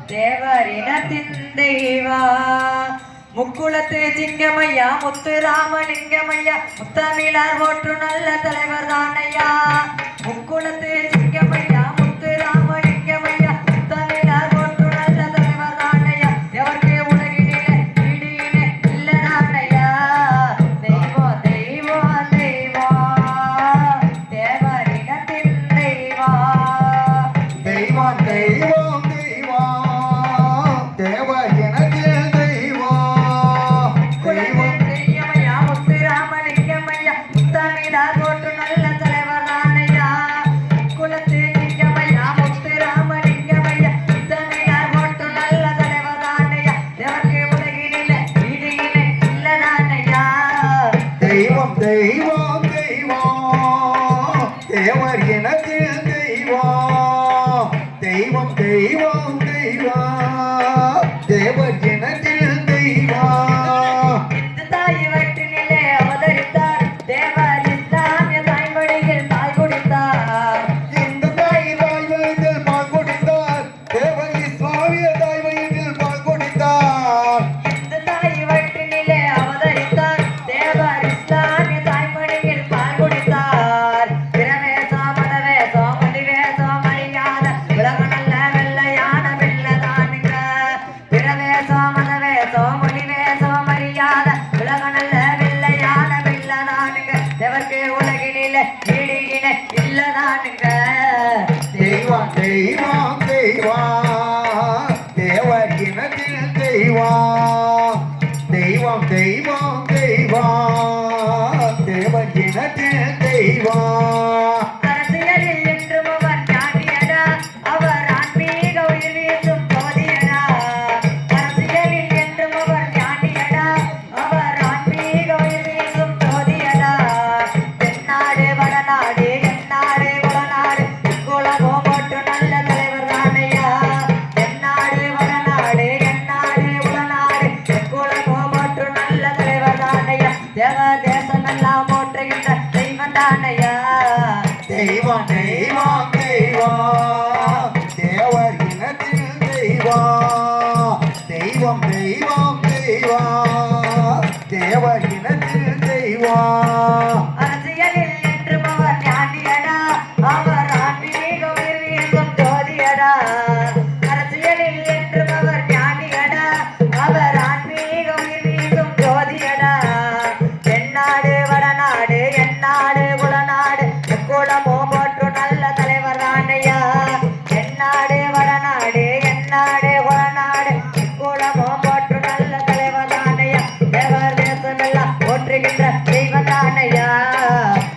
தேவரினத்தின் தெய்வா முக்குளத்து சிங்கமையா முத்துராமலிங்கமையா முத்தமிழர் ஓற்று நல்ல தலைவர் தானையா முக்குளத்து சிங்கமையா முத்துராமலிங்கமையா முத்தமிழர் ஓற்று நல்ல தலைவர் தானையா எவருக்கு உலகினிலே இடியிலே இல்லதானையா தெய்வம் தெய்வம் தெய்வம் தேவரினத்தின் தெய்வா தெய்வம் தெய்வம் தெய்வம் தேவர் எனத்தில் தெய்வம் தெய்வம் தெய்வம் தெய்வம் தேவர் எனத்தில் தெய்வம் தாய் வட்டினிலே அவதரித்தார் தேவர் இஸ்லாமிய தாய்மொழியில் பால் குடித்தார் இந்த தாய் வயிற்றில் பால் குடித்தார் தேவர் இஸ்லாமிய தாய் வயிற்றில் பால் குடித்தார் இந்த தாய் வட்டினிலே அவதரித்தார் தேவர் இஸ்லாமிய தாய்மொழியில் பால் குடித்தார் பிரவேசோ மதவேசோ மொழிவேசோ மரியாத உலக நல்ல வெள்ளையான வெள்ளதானுங்க பிரவேசோ மதவேசோ மொழிவேசோ மரியாத உலக நல்ல வெள்ளையான வெள்ளதானுங்க தேவர்க்கு உலகினிலே ஈடியின இல்லதானுங்க தெய்வம் தெய்வம் தெய்வம் தேவர் இனத்தில் தெய்வம் தெய்வம் தெய்வம் தெய்வம் தேவர் இனத்தில் தெய்வம் அரசியலில் என்றும் அவர் ஞானியடா அவர் ஆன்மீக உயிர் வீசும் போதியடா அரசியலில் என்றும் அவர் ஞானியடா அவர் ஆன்மீக உயிர் வீசும் போதியடா தென்னாடு வடநாடு எந்நாடு குளநாடு குலகோம் போற்று நல்ல தலைவர் தானையா தென்னாடு வடநாடு எந்நாடு குளநாடு குலகோம் போற்று நல்ல தலைவர் தானையா தேவ தேசமெல்லாம் போற்றுகின்ற தெய்வம் தானையா தெய்வம் தெய்வம் தெய்வம் தேவர் இனத்தில் தெய்வம் தெய்வம் தெய்வம் தெய்வம் தேவர் இனத்தில் தெய்வம் அரசியலில் என்றும் அவர் ஞானியடா அவர் ஆன்மீக உயிர் வீசும் ஜோதியடா அரசியலில் என்றும் அவர் ஞானியடா அவர் ஆன்மீக உயிர் வீசும் ஜோதியடா தென்னாடு வடநாடு எந்நாடு குளநாடு குலமோ போற்று நல்ல தலைவர் தானையா தென்னாடு வடநாடு எந்நாடு குளநாடு குலமோ போற்று நல்ல தலைவர் தானையா தேவர் தேசமெல்லாம் போற்றுகின்ற தெய்வம் தானையா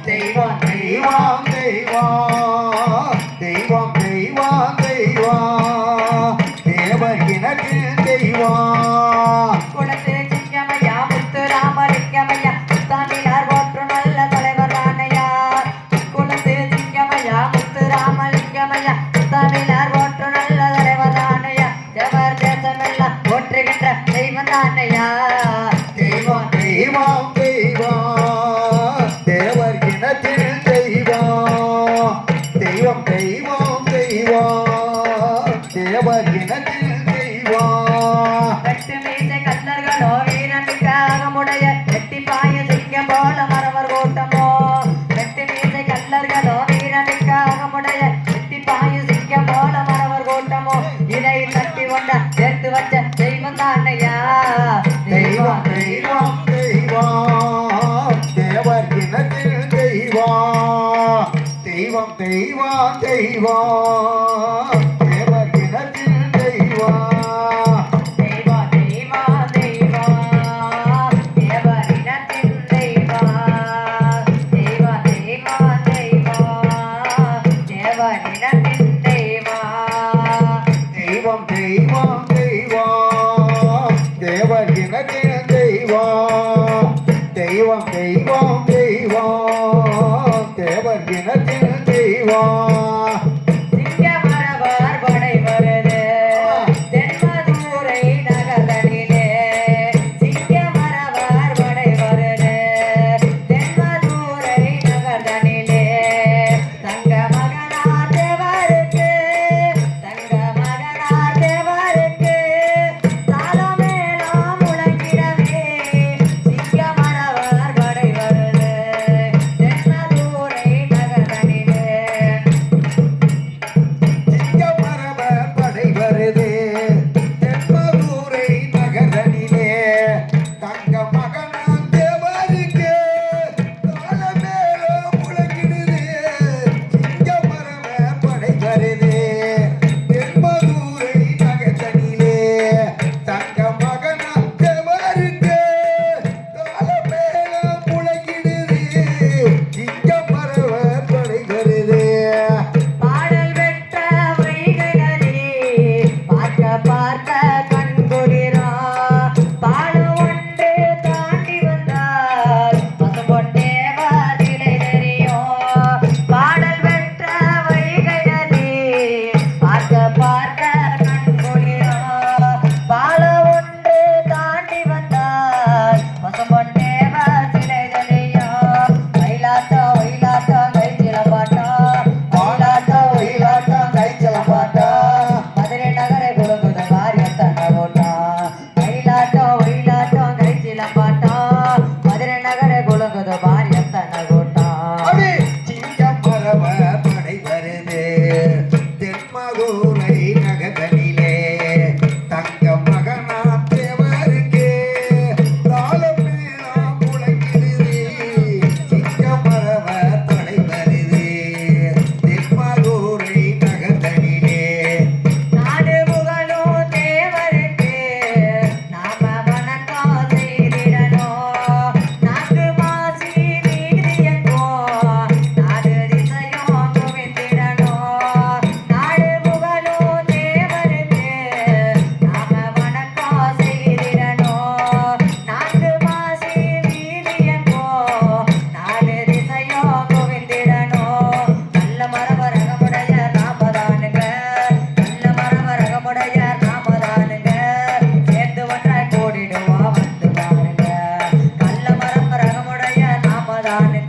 தெய்வம் தெய்வம் தெய்வம் தெய்வம் தெய்வம் தெய்வம் தேவர் இனத்தில் தெய்வம் குளத்து சிங்கமையா முத்துராமலிங்கமையா தமிழர் போற்று நல்ல தலைவர் தானையா குளத்து சிங்கமையா முத்துராமலிங்கமையா தமிழர் போற்று நல்ல தலைவர் தானையா தேவர் தேசமெல்லாம் போற்றுகின்ற தெய்வம் தானையா தெய்வம் தெய்வம் தெய்வம் தேவர் இனத்தில் தெய்வம் தெய்வம் தெய்வம் தெய்வம் தேவர் இனத்தில் தெய்வம் வெட்டு மீசை கல்லர்களோ வீரமிக்க அகமுடைய வெட்டி பாய சிங்கம் போல மறவர் கூட்டமோ வெட்டு மீசை கல்லர்களோ வீரமிக்க அகமுடைய வெட்டி பாய சிங்கம் போல மறவர் கூட்டமோ இதை தட்டி கொண்ட சேர்த்து வச்ச தெய்வம் தானையா தெய்வம் தெய்வம் தெய்வம் தேவர் இனத்தில் தெய்வம் தெய்வம் தெய்வம் தெய்வம் தேவர் இனத்தில் தெய்வம் தெய்வா தெய்வா தெய்வா தேவரினத்தின் தெய்வா தெய்வா தெய்வா தெய்வா தேவரினத்தின் தெய்வா தெய்வம் தெய்வம் தானே